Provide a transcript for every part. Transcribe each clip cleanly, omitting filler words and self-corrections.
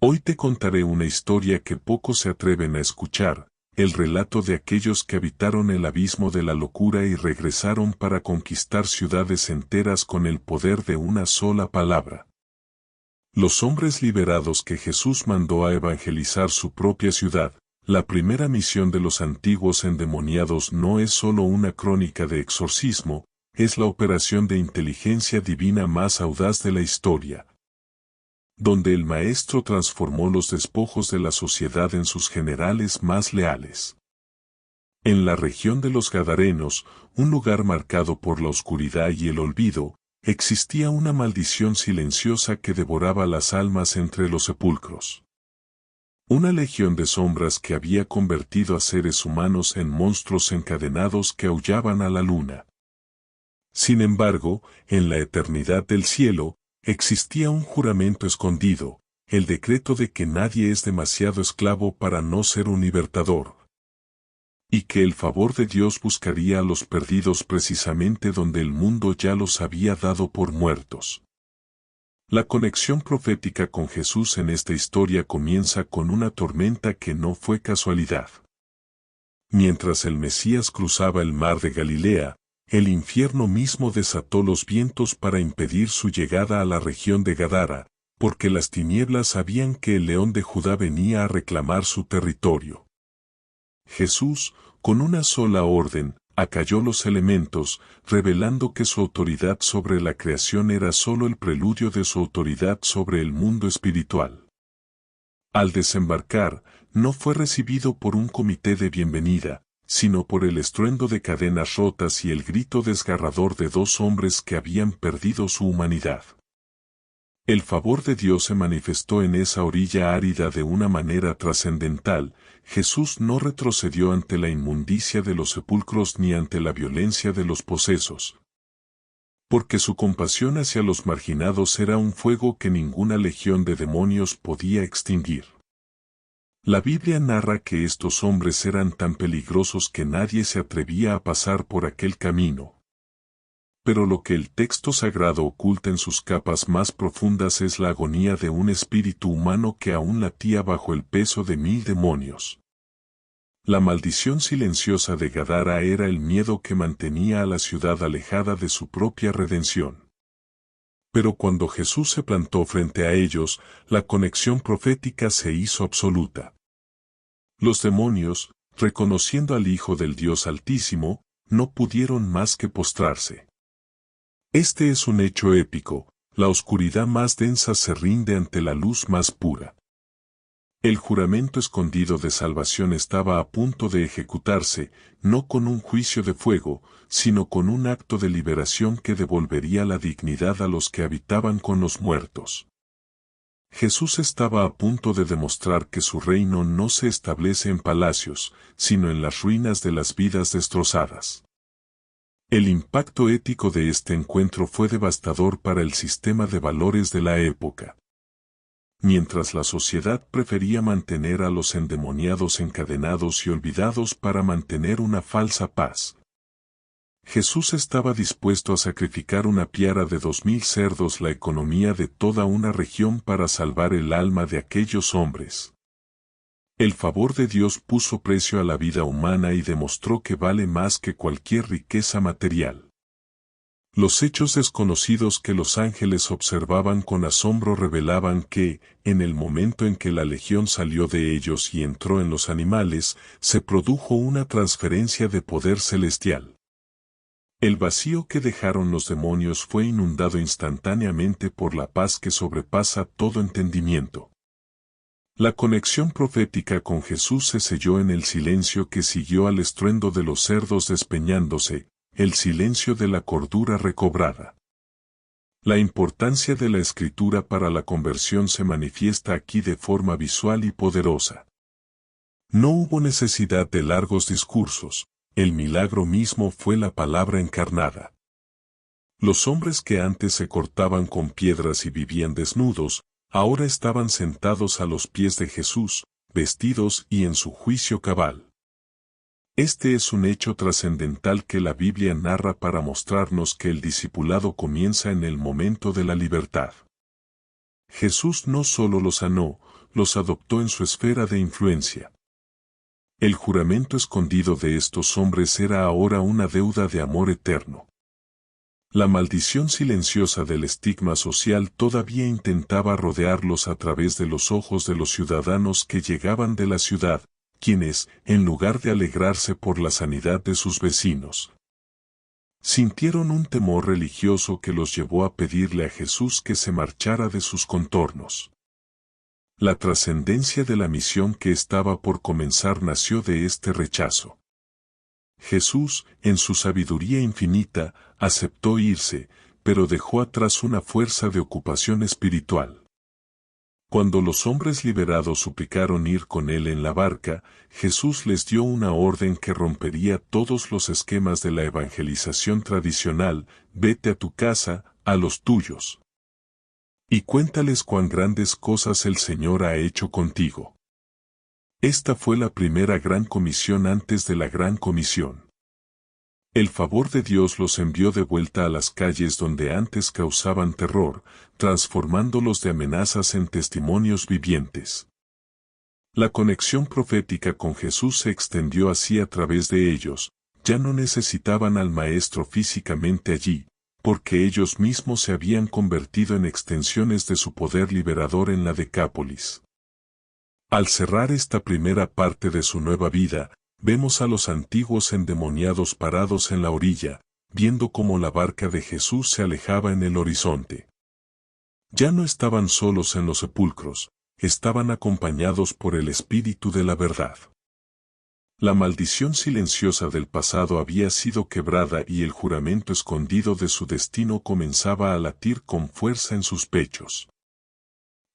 Hoy te contaré una historia que pocos se atreven a escuchar, el relato de aquellos que habitaron el abismo de la locura y regresaron para conquistar ciudades enteras con el poder de una sola palabra. Los hombres liberados que Jesús mandó a evangelizar su propia ciudad. La primera misión de los antiguos endemoniados no es solo una crónica de exorcismo, es la operación de inteligencia divina más audaz de la historia, donde el Maestro transformó los despojos de la sociedad en sus generales más leales. En la región de los Gadarenos, un lugar marcado por la oscuridad y el olvido, existía una maldición silenciosa que devoraba las almas entre los sepulcros. Una legión de sombras que había convertido a seres humanos en monstruos encadenados que aullaban a la luna. Sin embargo, en la eternidad del cielo, existía un juramento escondido, el decreto de que nadie es demasiado esclavo para no ser un libertador. Y que el favor de Dios buscaría a los perdidos precisamente donde el mundo ya los había dado por muertos. La conexión profética con Jesús en esta historia comienza con una tormenta que no fue casualidad. Mientras el Mesías cruzaba el mar de Galilea, el infierno mismo desató los vientos para impedir su llegada a la región de Gadara, porque las tinieblas sabían que el león de Judá venía a reclamar su territorio. Jesús, con una sola orden, acalló los elementos, revelando que su autoridad sobre la creación era sólo el preludio de su autoridad sobre el mundo espiritual. Al desembarcar, no fue recibido por un comité de bienvenida, sino por el estruendo de cadenas rotas y el grito desgarrador de dos hombres que habían perdido su humanidad. El favor de Dios se manifestó en esa orilla árida de una manera trascendental. Jesús no retrocedió ante la inmundicia de los sepulcros ni ante la violencia de los posesos. Porque su compasión hacia los marginados era un fuego que ninguna legión de demonios podía extinguir. La Biblia narra que estos hombres eran tan peligrosos que nadie se atrevía a pasar por aquel camino. Pero lo que el texto sagrado oculta en sus capas más profundas es la agonía de un espíritu humano que aún latía bajo el peso de 1000 demonios. La maldición silenciosa de Gadara era el miedo que mantenía a la ciudad alejada de su propia redención. Pero cuando Jesús se plantó frente a ellos, la conexión profética se hizo absoluta. Los demonios, reconociendo al Hijo del Dios Altísimo, no pudieron más que postrarse. Este es un hecho épico, la oscuridad más densa se rinde ante la luz más pura. El juramento escondido de salvación estaba a punto de ejecutarse, no con un juicio de fuego, sino con un acto de liberación que devolvería la dignidad a los que habitaban con los muertos. Jesús estaba a punto de demostrar que su reino no se establece en palacios, sino en las ruinas de las vidas destrozadas. El impacto ético de este encuentro fue devastador para el sistema de valores de la época. Mientras la sociedad prefería mantener a los endemoniados encadenados y olvidados para mantener una falsa paz, Jesús estaba dispuesto a sacrificar una piara de 2000 cerdos, la economía de toda una región, para salvar el alma de aquellos hombres. El favor de Dios puso precio a la vida humana y demostró que vale más que cualquier riqueza material. Los hechos desconocidos que los ángeles observaban con asombro revelaban que, en el momento en que la legión salió de ellos y entró en los animales, se produjo una transferencia de poder celestial. El vacío que dejaron los demonios fue inundado instantáneamente por la paz que sobrepasa todo entendimiento. La conexión profética con Jesús se selló en el silencio que siguió al estruendo de los cerdos despeñándose, el silencio de la cordura recobrada. La importancia de la Escritura para la conversión se manifiesta aquí de forma visual y poderosa. No hubo necesidad de largos discursos, el milagro mismo fue la palabra encarnada. Los hombres que antes se cortaban con piedras y vivían desnudos, ahora estaban sentados a los pies de Jesús, vestidos y en su juicio cabal. Este es un hecho trascendental que la Biblia narra para mostrarnos que el discipulado comienza en el momento de la libertad. Jesús no solo los sanó, los adoptó en su esfera de influencia. El juramento escondido de estos hombres era ahora una deuda de amor eterno. La maldición silenciosa del estigma social todavía intentaba rodearlos a través de los ojos de los ciudadanos que llegaban de la ciudad, quienes, en lugar de alegrarse por la sanidad de sus vecinos, sintieron un temor religioso que los llevó a pedirle a Jesús que se marchara de sus contornos. La trascendencia de la misión que estaba por comenzar nació de este rechazo. Jesús, en su sabiduría infinita, aceptó irse, pero dejó atrás una fuerza de ocupación espiritual. Cuando los hombres liberados suplicaron ir con él en la barca, Jesús les dio una orden que rompería todos los esquemas de la evangelización tradicional: vete a tu casa, a los tuyos, y cuéntales cuán grandes cosas el Señor ha hecho contigo. Esta fue la primera gran comisión antes de la gran comisión. El favor de Dios los envió de vuelta a las calles donde antes causaban terror, transformándolos de amenazas en testimonios vivientes. La conexión profética con Jesús se extendió así a través de ellos. Ya no necesitaban al Maestro físicamente allí, porque ellos mismos se habían convertido en extensiones de su poder liberador en la Decápolis. Al cerrar esta primera parte de su nueva vida, vemos a los antiguos endemoniados parados en la orilla, viendo cómo la barca de Jesús se alejaba en el horizonte. Ya no estaban solos en los sepulcros, estaban acompañados por el Espíritu de la verdad. La maldición silenciosa del pasado había sido quebrada y el juramento escondido de su destino comenzaba a latir con fuerza en sus pechos.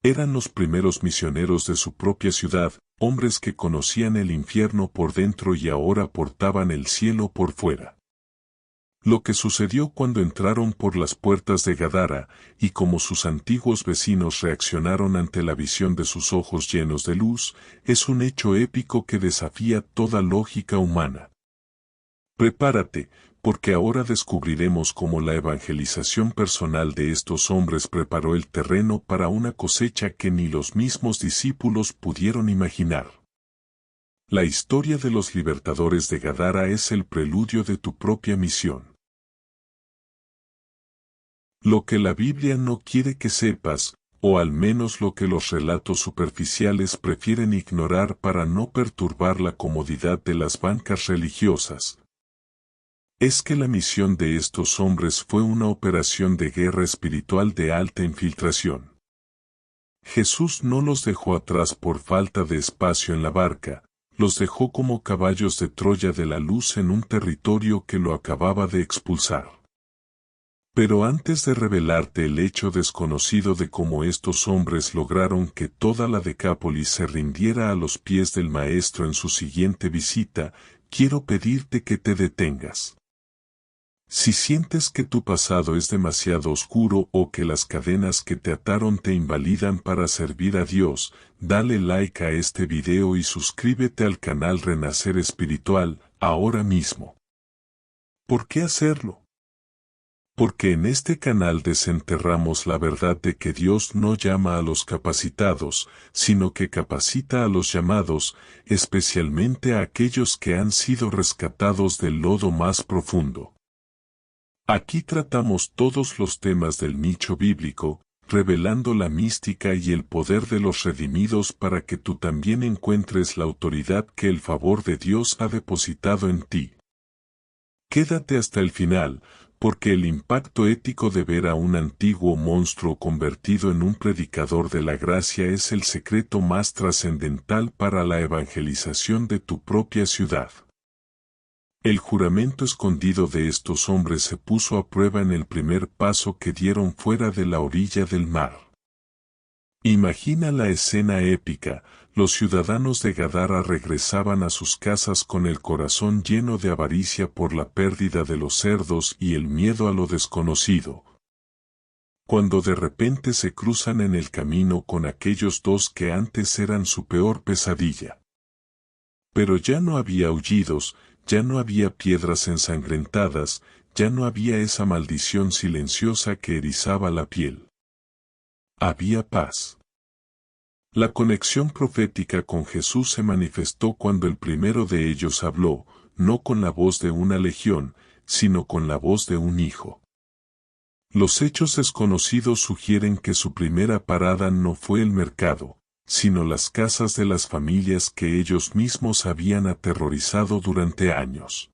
Eran los primeros misioneros de su propia ciudad, hombres que conocían el infierno por dentro y ahora portaban el cielo por fuera. Lo que sucedió cuando entraron por las puertas de Gadara, y cómo sus antiguos vecinos reaccionaron ante la visión de sus ojos llenos de luz, es un hecho épico que desafía toda lógica humana. Prepárate, porque ahora descubriremos cómo la evangelización personal de estos hombres preparó el terreno para una cosecha que ni los mismos discípulos pudieron imaginar. La historia de los libertadores de Gadara es el preludio de tu propia misión. Lo que la Biblia no quiere que sepas, o al menos lo que los relatos superficiales prefieren ignorar para no perturbar la comodidad de las bancas religiosas, es que la misión de estos hombres fue una operación de guerra espiritual de alta infiltración. Jesús no los dejó atrás por falta de espacio en la barca, los dejó como caballos de Troya de la luz en un territorio que lo acababa de expulsar. Pero antes de revelarte el hecho desconocido de cómo estos hombres lograron que toda la Decápolis se rindiera a los pies del Maestro en su siguiente visita, quiero pedirte que te detengas. Si sientes que tu pasado es demasiado oscuro o que las cadenas que te ataron te invalidan para servir a Dios, dale like a este video y suscríbete al canal Renacer Espiritual, ahora mismo. ¿Por qué hacerlo? Porque en este canal desenterramos la verdad de que Dios no llama a los capacitados, sino que capacita a los llamados, especialmente a aquellos que han sido rescatados del lodo más profundo. Aquí tratamos todos los temas del nicho bíblico, revelando la mística y el poder de los redimidos para que tú también encuentres la autoridad que el favor de Dios ha depositado en ti. Quédate hasta el final, porque el impacto ético de ver a un antiguo monstruo convertido en un predicador de la gracia es el secreto más trascendental para la evangelización de tu propia ciudad. El juramento escondido de estos hombres se puso a prueba en el primer paso que dieron fuera de la orilla del mar. Imagina la escena épica: los ciudadanos de Gadara regresaban a sus casas con el corazón lleno de avaricia por la pérdida de los cerdos y el miedo a lo desconocido. Cuando de repente se cruzan en el camino con aquellos dos que antes eran su peor pesadilla. Pero ya no había aullidos, ya no había piedras ensangrentadas, ya no había esa maldición silenciosa que erizaba la piel. Había paz. La conexión profética con Jesús se manifestó cuando el primero de ellos habló, no con la voz de una legión, sino con la voz de un hijo. Los hechos desconocidos sugieren que su primera parada no fue el mercado, sino las casas de las familias que ellos mismos habían aterrorizado durante años.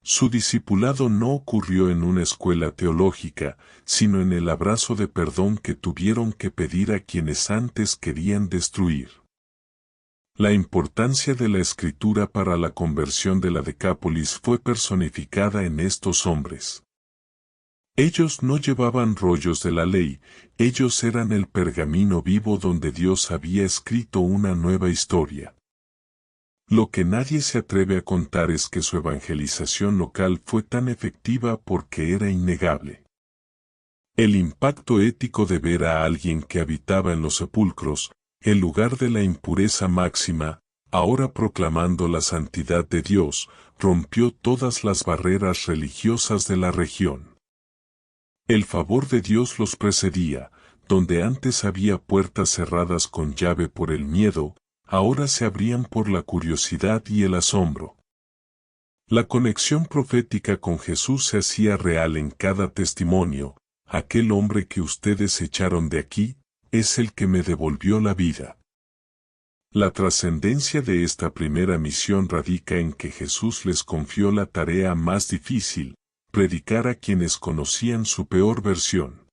Su discipulado no ocurrió en una escuela teológica, sino en el abrazo de perdón que tuvieron que pedir a quienes antes querían destruir. La importancia de la Escritura para la conversión de la Decápolis fue personificada en estos hombres. Ellos no llevaban rollos de la ley, ellos eran el pergamino vivo donde Dios había escrito una nueva historia. Lo que nadie se atreve a contar es que su evangelización local fue tan efectiva porque era innegable. El impacto ético de ver a alguien que habitaba en los sepulcros, en lugar de la impureza máxima, ahora proclamando la santidad de Dios, rompió todas las barreras religiosas de la región. El favor de Dios los precedía, donde antes había puertas cerradas con llave por el miedo, ahora se abrían por la curiosidad y el asombro. La conexión profética con Jesús se hacía real en cada testimonio. Aquel hombre que ustedes echaron de aquí, es el que me devolvió la vida. La trascendencia de esta primera misión radica en que Jesús les confió la tarea más difícil, predicar a quienes conocían su peor versión.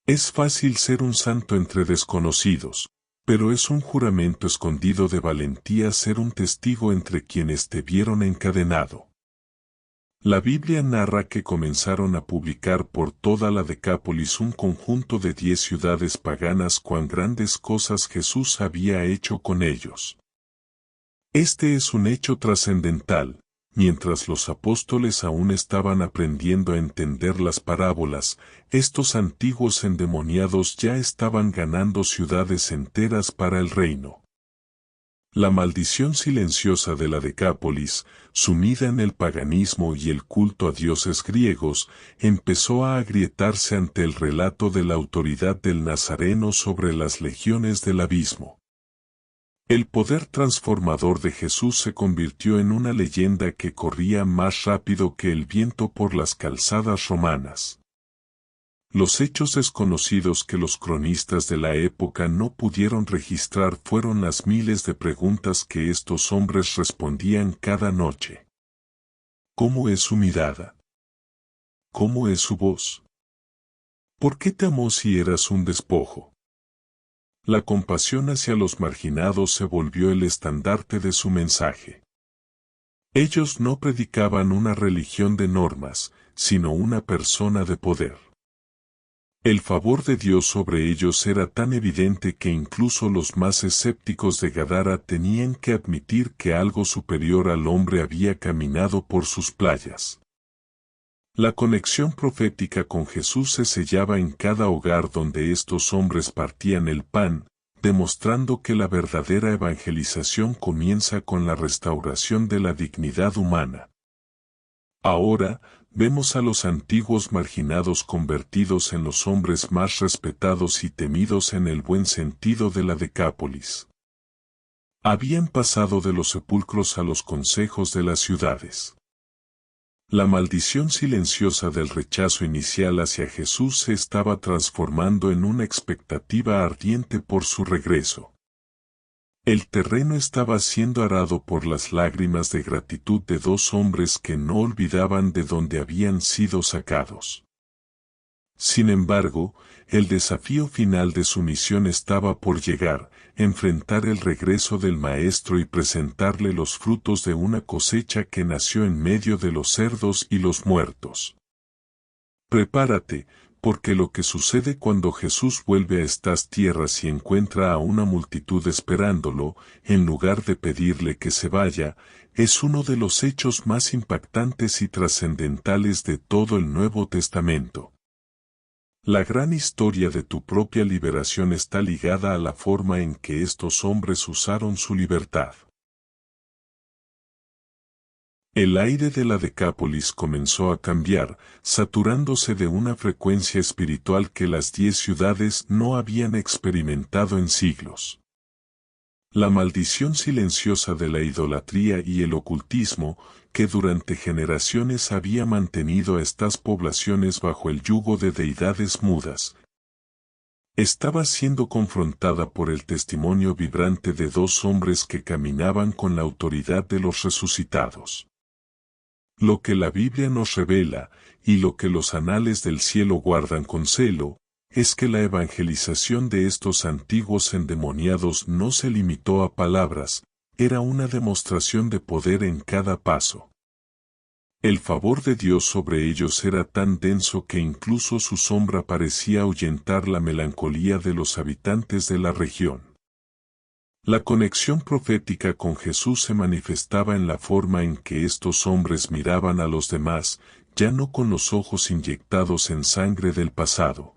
Es fácil ser un santo entre desconocidos, pero es un juramento escondido de valentía ser un testigo entre quienes te vieron encadenado. La Biblia narra que comenzaron a publicar por toda la Decápolis un conjunto de 10 ciudades paganas cuán grandes cosas Jesús había hecho con ellos. Este es un hecho trascendental. Mientras los apóstoles aún estaban aprendiendo a entender las parábolas, estos antiguos endemoniados ya estaban ganando ciudades enteras para el reino. La maldición silenciosa de la Decápolis, sumida en el paganismo y el culto a dioses griegos, empezó a agrietarse ante el relato de la autoridad del Nazareno sobre las legiones del abismo. El poder transformador de Jesús se convirtió en una leyenda que corría más rápido que el viento por las calzadas romanas. Los hechos desconocidos que los cronistas de la época no pudieron registrar fueron las miles de preguntas que estos hombres respondían cada noche. ¿Cómo es su mirada? ¿Cómo es su voz? ¿Por qué te amó si eras un despojo? La compasión hacia los marginados se volvió el estandarte de su mensaje. Ellos no predicaban una religión de normas, sino una persona de poder. El favor de Dios sobre ellos era tan evidente que incluso los más escépticos de Gadara tenían que admitir que algo superior al hombre había caminado por sus playas. La conexión profética con Jesús se sellaba en cada hogar donde estos hombres partían el pan, demostrando que la verdadera evangelización comienza con la restauración de la dignidad humana. Ahora, vemos a los antiguos marginados convertidos en los hombres más respetados y temidos en el buen sentido de la Decápolis. Habían pasado de los sepulcros a los consejos de las ciudades. La maldición silenciosa del rechazo inicial hacia Jesús se estaba transformando en una expectativa ardiente por su regreso. El terreno estaba siendo arado por las lágrimas de gratitud de dos hombres que no olvidaban de dónde habían sido sacados. Sin embargo, el desafío final de su misión estaba por llegar, enfrentar el regreso del Maestro y presentarle los frutos de una cosecha que nació en medio de los cerdos y los muertos. Prepárate, porque lo que sucede cuando Jesús vuelve a estas tierras y encuentra a una multitud esperándolo, en lugar de pedirle que se vaya, es uno de los hechos más impactantes y trascendentales de todo el Nuevo Testamento. La gran historia de tu propia liberación está ligada a la forma en que estos hombres usaron su libertad. El aire de la Decápolis comenzó a cambiar, saturándose de una frecuencia espiritual que las 10 ciudades no habían experimentado en siglos. La maldición silenciosa de la idolatría y el ocultismo, que durante generaciones había mantenido a estas poblaciones bajo el yugo de deidades mudas, estaba siendo confrontada por el testimonio vibrante de 2 hombres que caminaban con la autoridad de los resucitados. Lo que la Biblia nos revela, y lo que los anales del cielo guardan con celo, es que la evangelización de estos antiguos endemoniados no se limitó a palabras, era una demostración de poder en cada paso. El favor de Dios sobre ellos era tan denso que incluso su sombra parecía ahuyentar la melancolía de los habitantes de la región. La conexión profética con Jesús se manifestaba en la forma en que estos hombres miraban a los demás, ya no con los ojos inyectados en sangre del pasado,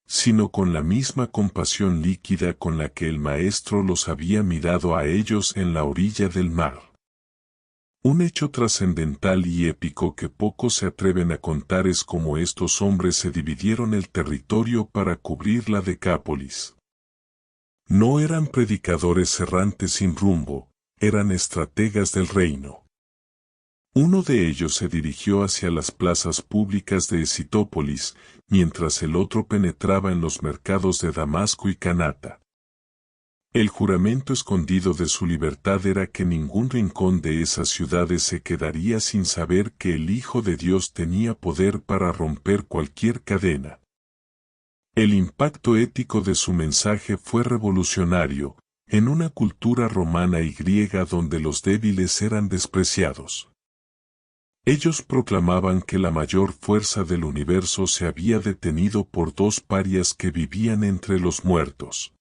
sino con la misma compasión líquida con la que el Maestro los había mirado a ellos en la orilla del mar. Un hecho trascendental y épico que pocos se atreven a contar es cómo estos hombres se dividieron el territorio para cubrir la Decápolis. No eran predicadores errantes sin rumbo, eran estrategas del reino. Uno de ellos se dirigió hacia las plazas públicas de Escitópolis, mientras el otro penetraba en los mercados de Damasco y Canata. El juramento escondido de su libertad era que ningún rincón de esas ciudades se quedaría sin saber que el Hijo de Dios tenía poder para romper cualquier cadena. El impacto ético de su mensaje fue revolucionario, en una cultura romana y griega donde los débiles eran despreciados. Ellos proclamaban que la mayor fuerza del universo se había detenido por 2 parias que vivían entre los muertos.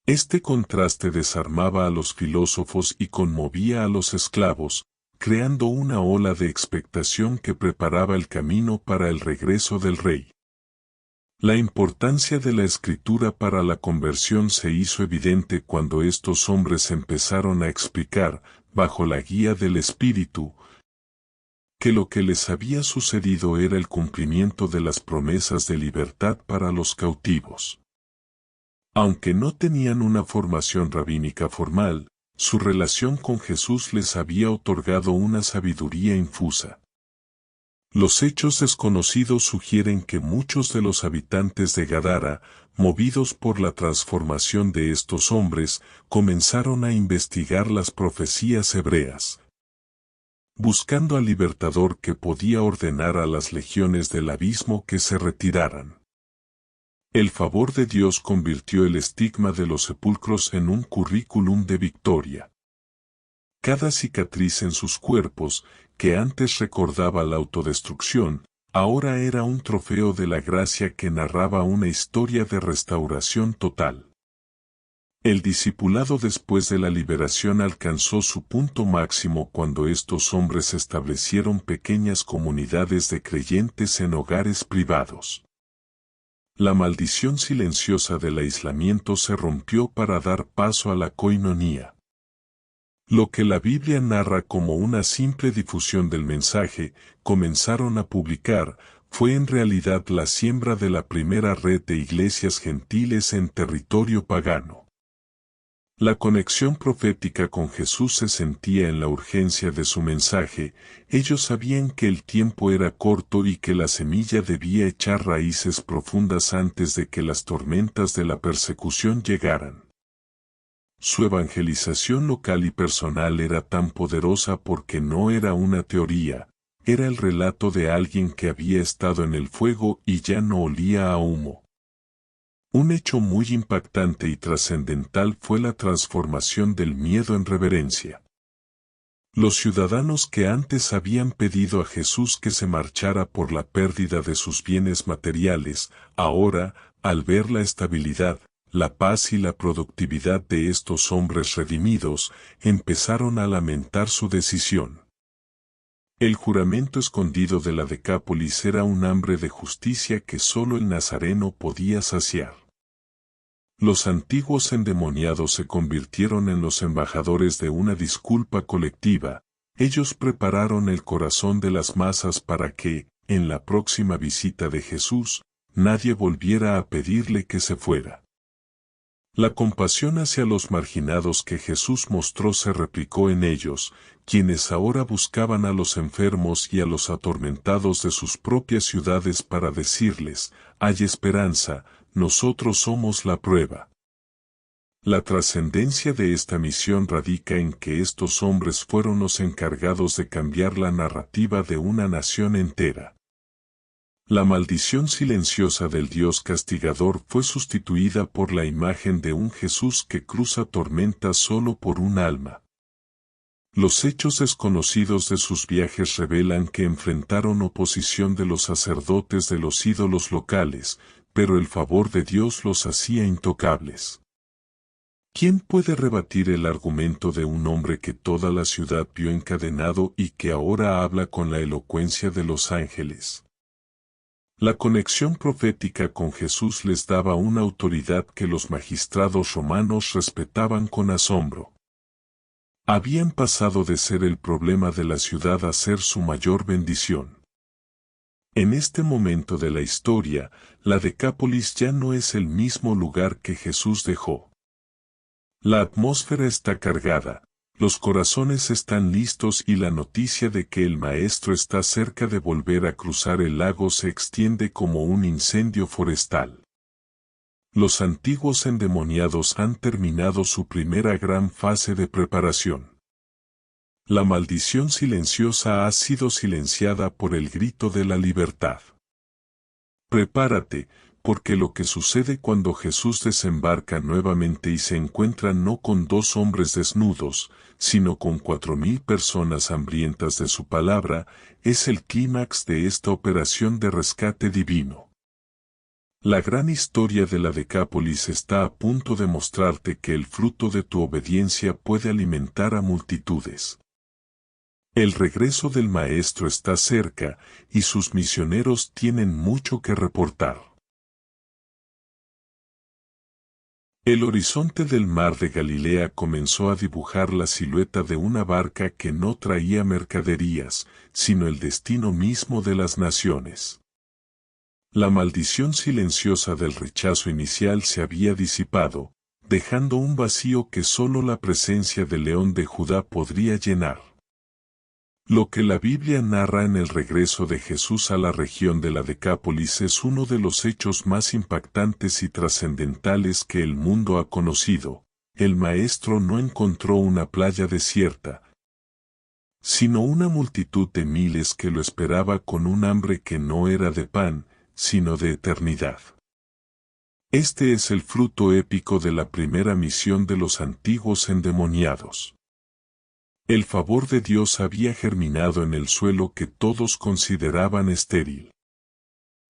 Este contraste desarmaba a los filósofos y conmovía a los esclavos, creando una ola de expectación que preparaba el camino para el regreso del rey. La importancia de la escritura para la conversión se hizo evidente cuando estos hombres empezaron a explicar, bajo la guía del Espíritu, que lo que les había sucedido era el cumplimiento de las promesas de libertad para los cautivos. Aunque no tenían una formación rabínica formal, su relación con Jesús les había otorgado una sabiduría infusa. Los hechos desconocidos sugieren que muchos de los habitantes de Gadara, movidos por la transformación de estos hombres, comenzaron a investigar las profecías hebreas, buscando al libertador que podía ordenar a las legiones del abismo que se retiraran. El favor de Dios convirtió el estigma de los sepulcros en un currículum de victoria. Cada cicatriz en sus cuerpos, que antes recordaba la autodestrucción, ahora era un trofeo de la gracia que narraba una historia de restauración total. El discipulado después de la liberación alcanzó su punto máximo cuando estos hombres establecieron pequeñas comunidades de creyentes en hogares privados. La maldición silenciosa del aislamiento se rompió para dar paso a la coinonía. Lo que la Biblia narra como una simple difusión del mensaje, comenzaron a publicar, fue en realidad la siembra de la primera red de iglesias gentiles en territorio pagano. La conexión profética con Jesús se sentía en la urgencia de su mensaje, ellos sabían que el tiempo era corto y que la semilla debía echar raíces profundas antes de que las tormentas de la persecución llegaran. Su evangelización local y personal era tan poderosa porque no era una teoría, era el relato de alguien que había estado en el fuego y ya no olía a humo. Un hecho muy impactante y trascendental fue la transformación del miedo en reverencia. Los ciudadanos que antes habían pedido a Jesús que se marchara por la pérdida de sus bienes materiales, ahora, al ver la estabilidad, la paz y la productividad de estos hombres redimidos, empezaron a lamentar su decisión. El juramento escondido de la Decápolis era un hambre de justicia que solo el Nazareno podía saciar. Los antiguos endemoniados se convirtieron en los embajadores de una disculpa colectiva, Ellos prepararon el corazón de las masas para que, en la próxima visita de Jesús, nadie volviera a pedirle que se fuera. La compasión hacia los marginados que Jesús mostró se replicó en ellos, quienes ahora buscaban a los enfermos y a los atormentados de sus propias ciudades para decirles, hay esperanza, nosotros somos la prueba. La trascendencia de esta misión radica en que estos hombres fueron los encargados de cambiar la narrativa de una nación entera. La maldición silenciosa del Dios castigador fue sustituida por la imagen de un Jesús que cruza tormentas solo por un alma. Los hechos desconocidos de sus viajes revelan que enfrentaron oposición de los sacerdotes de los ídolos locales, pero el favor de Dios los hacía intocables. ¿Quién puede rebatir el argumento de un hombre que toda la ciudad vio encadenado y que ahora habla con la elocuencia de los ángeles? La conexión profética con Jesús les daba una autoridad que los magistrados romanos respetaban con asombro. Habían pasado de ser el problema de la ciudad a ser su mayor bendición. En este momento de la historia, la Decápolis ya no es el mismo lugar que Jesús dejó. La atmósfera está cargada, los corazones están listos y la noticia de que el Maestro está cerca de volver a cruzar el lago se extiende como un incendio forestal. Los antiguos endemoniados han terminado su primera gran fase de preparación. La maldición silenciosa ha sido silenciada por el grito de la libertad. Prepárate, porque lo que sucede cuando Jesús desembarca nuevamente y se encuentra no con 2 hombres desnudos, sino con 4,000 personas hambrientas de su palabra, es el clímax de esta operación de rescate divino. La gran historia de la Decápolis está a punto de mostrarte que el fruto de tu obediencia puede alimentar a multitudes. El regreso del Maestro está cerca, y sus misioneros tienen mucho que reportar. El horizonte del mar de Galilea comenzó a dibujar la silueta de una barca que no traía mercaderías, sino el destino mismo de las naciones. La maldición silenciosa del rechazo inicial se había disipado, dejando un vacío que solo la presencia del León de Judá podría llenar. Lo que la Biblia narra en el regreso de Jesús a la región de la Decápolis es uno de los hechos más impactantes y trascendentales que el mundo ha conocido. El Maestro no encontró una playa desierta, sino una multitud de miles que lo esperaba con un hambre que no era de pan, sino de eternidad. Este es el fruto épico de la primera misión de los antiguos endemoniados. El favor de Dios había germinado en el suelo que todos consideraban estéril.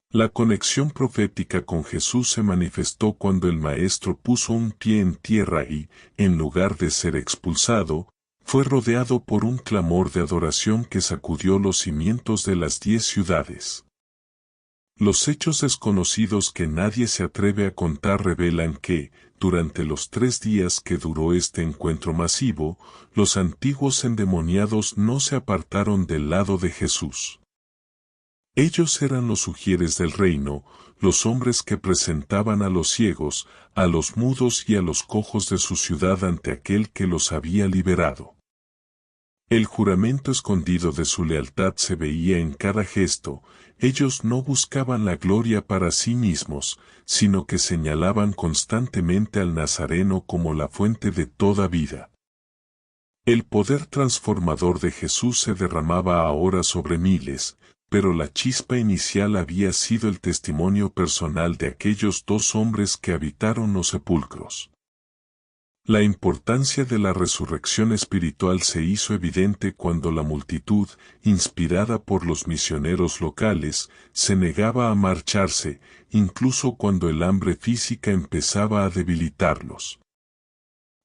La conexión profética con Jesús se manifestó cuando el Maestro puso un pie en tierra y, en lugar de ser expulsado, fue rodeado por un clamor de adoración que sacudió los cimientos de las 10 ciudades. Los hechos desconocidos que nadie se atreve a contar revelan que, durante los 3 días que duró este encuentro masivo, los antiguos endemoniados no se apartaron del lado de Jesús. Ellos eran los ujieres del reino, los hombres que presentaban a los ciegos, a los mudos y a los cojos de su ciudad ante aquel que los había liberado. El juramento escondido de su lealtad se veía en cada gesto. Ellos no buscaban la gloria para sí mismos, sino que señalaban constantemente al Nazareno como la fuente de toda vida. El poder transformador de Jesús se derramaba ahora sobre miles, pero la chispa inicial había sido el testimonio personal de aquellos 2 hombres que habitaron los sepulcros. La importancia de la resurrección espiritual se hizo evidente cuando la multitud, inspirada por los misioneros locales, se negaba a marcharse, incluso cuando el hambre física empezaba a debilitarlos.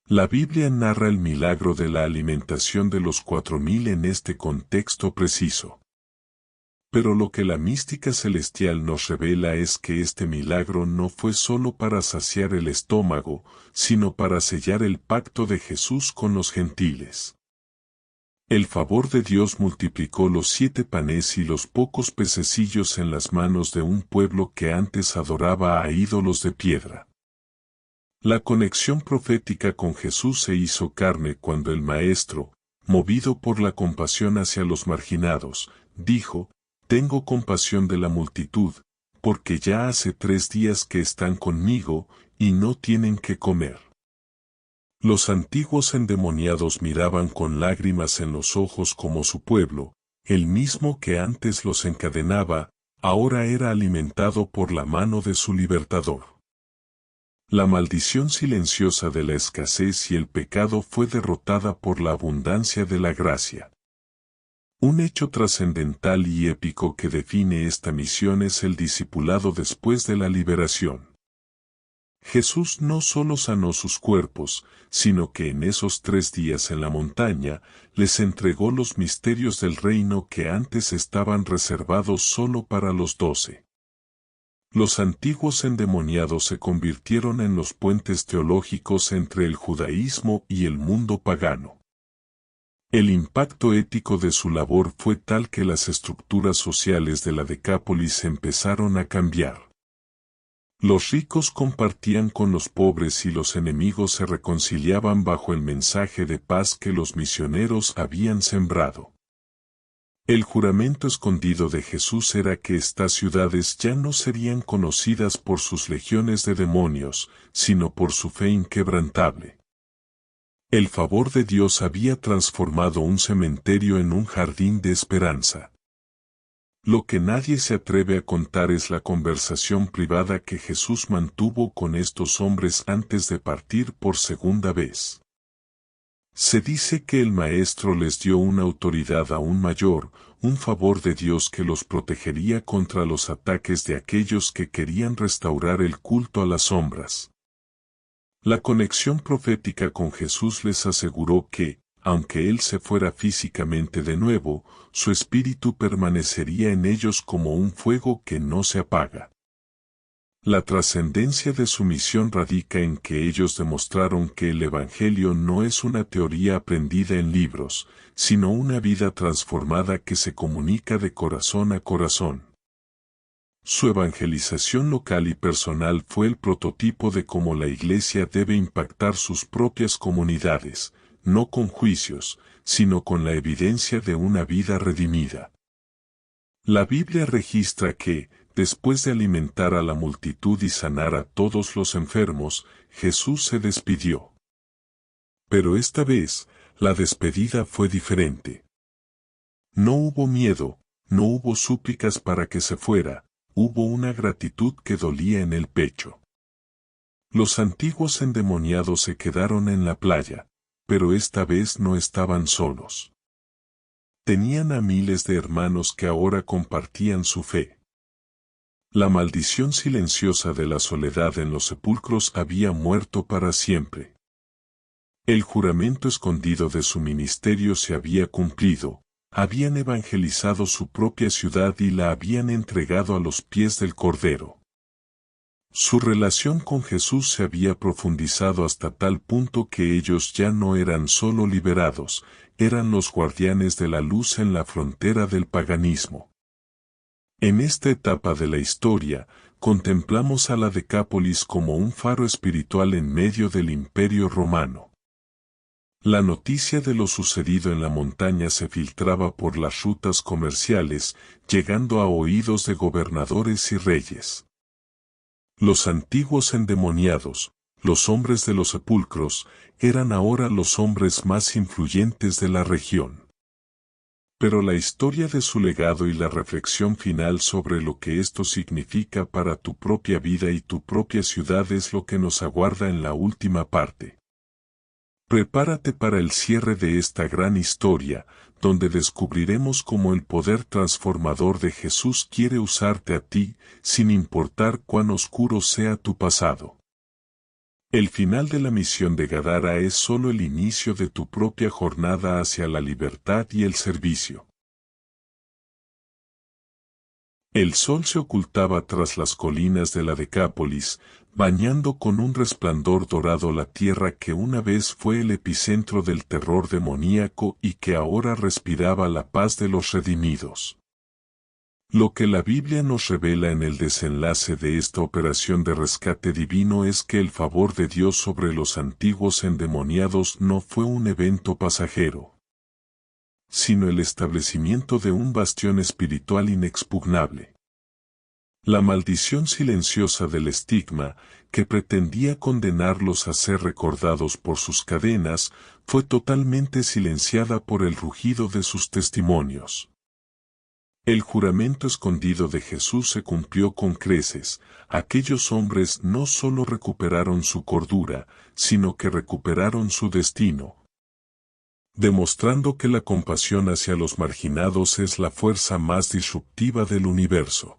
La Biblia narra el milagro de la alimentación de los 4,000 en este contexto preciso. Pero lo que la mística celestial nos revela es que este milagro no fue solo para saciar el estómago, sino para sellar el pacto de Jesús con los gentiles. El favor de Dios multiplicó los 7 panes y los pocos pececillos en las manos de un pueblo que antes adoraba a ídolos de piedra. La conexión profética con Jesús se hizo carne cuando el Maestro, movido por la compasión hacia los marginados, dijo: «Tengo compasión de la multitud, porque ya hace 3 días que están conmigo, y no tienen que comer». Los antiguos endemoniados miraban con lágrimas en los ojos como su pueblo, el mismo que antes los encadenaba, ahora era alimentado por la mano de su libertador. La maldición silenciosa de la escasez y el pecado fue derrotada por la abundancia de la gracia. Un hecho trascendental y épico que define esta misión es el discipulado después de la liberación. Jesús no solo sanó sus cuerpos, sino que en esos 3 días en la montaña, les entregó los misterios del reino que antes estaban reservados solo para los 12. Los antiguos endemoniados se convirtieron en los puentes teológicos entre el judaísmo y el mundo pagano. El impacto ético de su labor fue tal que las estructuras sociales de la Decápolis empezaron a cambiar. Los ricos compartían con los pobres y los enemigos se reconciliaban bajo el mensaje de paz que los misioneros habían sembrado. El juramento escondido de Jesús era que estas ciudades ya no serían conocidas por sus legiones de demonios, sino por su fe inquebrantable. El favor de Dios había transformado un cementerio en un jardín de esperanza. Lo que nadie se atreve a contar es la conversación privada que Jesús mantuvo con estos hombres antes de partir por segunda vez. Se dice que el Maestro les dio una autoridad aún mayor, un favor de Dios que los protegería contra los ataques de aquellos que querían restaurar el culto a las sombras. La conexión profética con Jesús les aseguró que, aunque Él se fuera físicamente de nuevo, su espíritu permanecería en ellos como un fuego que no se apaga. La trascendencia de su misión radica en que ellos demostraron que el Evangelio no es una teoría aprendida en libros, sino una vida transformada que se comunica de corazón a corazón. Su evangelización local y personal fue el prototipo de cómo la Iglesia debe impactar sus propias comunidades, no con juicios, sino con la evidencia de una vida redimida. La Biblia registra que, después de alimentar a la multitud y sanar a todos los enfermos, Jesús se despidió. Pero esta vez, la despedida fue diferente. No hubo miedo, no hubo súplicas para que se fuera, hubo una gratitud que dolía en el pecho. Los antiguos endemoniados se quedaron en la playa, pero esta vez no estaban solos. Tenían a miles de hermanos que ahora compartían su fe. La maldición silenciosa de la soledad en los sepulcros había muerto para siempre. El juramento escondido de su ministerio se había cumplido, habían evangelizado su propia ciudad y la habían entregado a los pies del Cordero. Su relación con Jesús se había profundizado hasta tal punto que ellos ya no eran solo liberados, eran los guardianes de la luz en la frontera del paganismo. En esta etapa de la historia, contemplamos a la Decápolis como un faro espiritual en medio del Imperio Romano. La noticia de lo sucedido en la montaña se filtraba por las rutas comerciales, llegando a oídos de gobernadores y reyes. Los antiguos endemoniados, los hombres de los sepulcros, eran ahora los hombres más influyentes de la región. Pero la historia de su legado y la reflexión final sobre lo que esto significa para tu propia vida y tu propia ciudad es lo que nos aguarda en la última parte. Prepárate para el cierre de esta gran historia, donde descubriremos cómo el poder transformador de Jesús quiere usarte a ti, sin importar cuán oscuro sea tu pasado. El final de la misión de Gadara es solo el inicio de tu propia jornada hacia la libertad y el servicio. El sol se ocultaba tras las colinas de la Decápolis, bañando con un resplandor dorado la tierra que una vez fue el epicentro del terror demoníaco y que ahora respiraba la paz de los redimidos. Lo que la Biblia nos revela en el desenlace de esta operación de rescate divino es que el favor de Dios sobre los antiguos endemoniados no fue un evento pasajero, sino el establecimiento de un bastión espiritual inexpugnable. La maldición silenciosa del estigma, que pretendía condenarlos a ser recordados por sus cadenas, fue totalmente silenciada por el rugido de sus testimonios. El juramento escondido de Jesús se cumplió con creces. Aquellos hombres no solo recuperaron su cordura, sino que recuperaron su destino, demostrando que la compasión hacia los marginados es la fuerza más disruptiva del universo.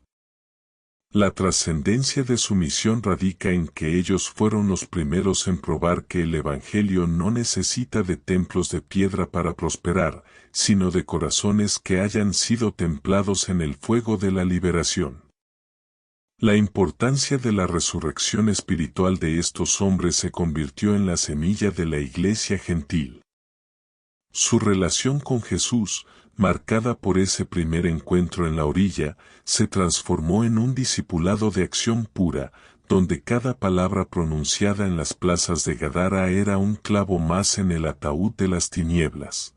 La trascendencia de su misión radica en que ellos fueron los primeros en probar que el Evangelio no necesita de templos de piedra para prosperar, sino de corazones que hayan sido templados en el fuego de la liberación. La importancia de la resurrección espiritual de estos hombres se convirtió en la semilla de la Iglesia gentil. Su relación con Jesús, marcada por ese primer encuentro en la orilla, se transformó en un discipulado de acción pura, donde cada palabra pronunciada en las plazas de Gadara era un clavo más en el ataúd de las tinieblas.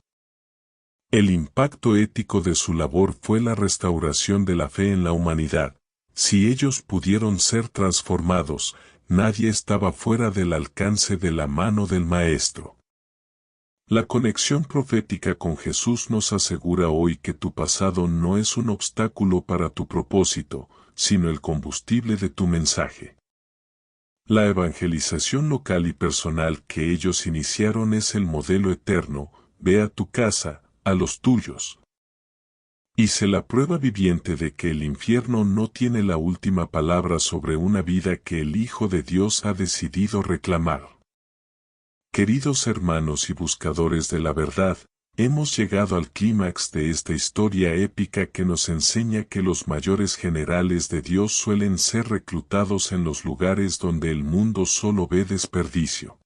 El impacto ético de su labor fue la restauración de la fe en la humanidad. Si ellos pudieron ser transformados, nadie estaba fuera del alcance de la mano del Maestro. La conexión profética con Jesús nos asegura hoy que tu pasado no es un obstáculo para tu propósito, sino el combustible de tu mensaje. La evangelización local y personal que ellos iniciaron es el modelo eterno. Ve a tu casa, a los tuyos. Y sé la prueba viviente de que el infierno no tiene la última palabra sobre una vida que el Hijo de Dios ha decidido reclamar. Queridos hermanos y buscadores de la verdad, hemos llegado al clímax de esta historia épica que nos enseña que los mayores generales de Dios suelen ser reclutados en los lugares donde el mundo solo ve desperdicio.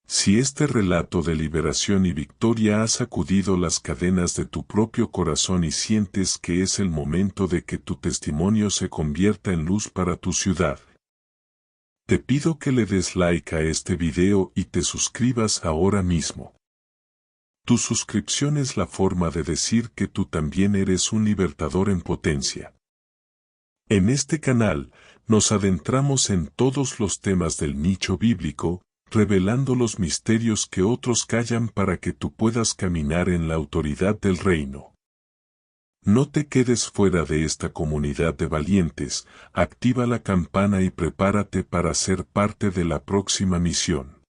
Si este relato de liberación y victoria ha sacudido las cadenas de tu propio corazón y sientes que es el momento de que tu testimonio se convierta en luz para tu ciudad, te pido que le des like a este video y te suscribas ahora mismo. Tu suscripción es la forma de decir que tú también eres un libertador en potencia. En este canal, nos adentramos en todos los temas del nicho bíblico, revelando los misterios que otros callan para que tú puedas caminar en la autoridad del reino. No te quedes fuera de esta comunidad de valientes, activa la campana y prepárate para ser parte de la próxima misión.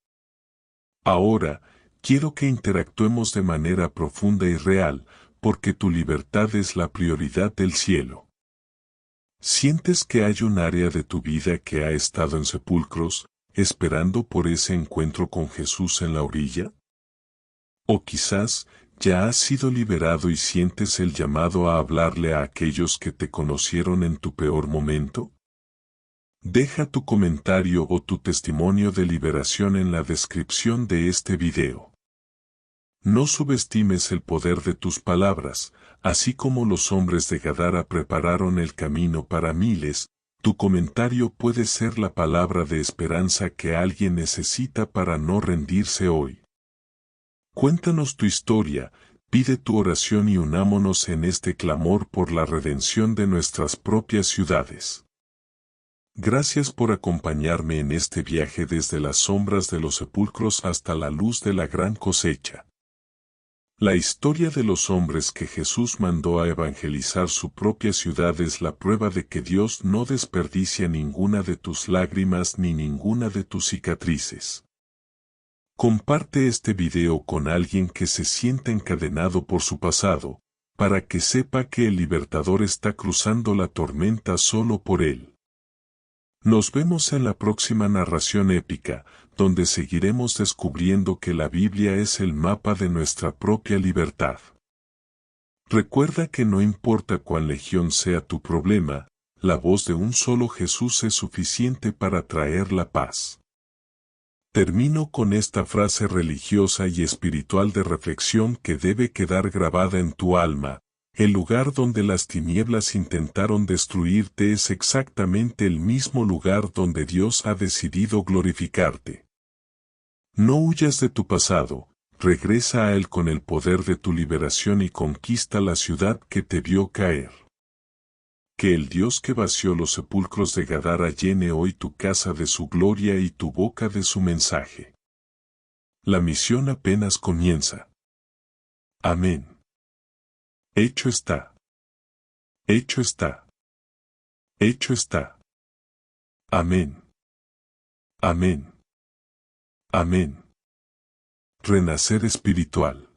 Ahora, quiero que interactuemos de manera profunda y real, porque tu libertad es la prioridad del cielo. ¿Sientes que hay un área de tu vida que ha estado en sepulcros, esperando por ese encuentro con Jesús en la orilla? O quizás, ya has sido liberado y sientes el llamado a hablarle a aquellos que te conocieron en tu peor momento. Deja tu comentario o tu testimonio de liberación en la descripción de este video. No subestimes el poder de tus palabras, así como los hombres de Gadara prepararon el camino para miles. Tu comentario puede ser la palabra de esperanza que alguien necesita para no rendirse hoy. Cuéntanos tu historia, pide tu oración y unámonos en este clamor por la redención de nuestras propias ciudades. Gracias por acompañarme en este viaje desde las sombras de los sepulcros hasta la luz de la gran cosecha. La historia de los hombres que Jesús mandó a evangelizar su propia ciudad es la prueba de que Dios no desperdicia ninguna de tus lágrimas ni ninguna de tus cicatrices. Comparte este video con alguien que se sienta encadenado por su pasado, para que sepa que el libertador está cruzando la tormenta solo por él. Nos vemos en la próxima narración épica, donde seguiremos descubriendo que la Biblia es el mapa de nuestra propia libertad. Recuerda que no importa cuán legión sea tu problema, la voz de un solo Jesús es suficiente para traer la paz. Termino con esta frase religiosa y espiritual de reflexión que debe quedar grabada en tu alma: el lugar donde las tinieblas intentaron destruirte es exactamente el mismo lugar donde Dios ha decidido glorificarte. No huyas de tu pasado, regresa a Él con el poder de tu liberación y conquista la ciudad que te vio caer. Que el Dios que vació los sepulcros de Gadara llene hoy tu casa de su gloria y tu boca de su mensaje. La misión apenas comienza. Amén. Hecho está. Hecho está. Hecho está. Amén. Amén. Amén. Renacer espiritual.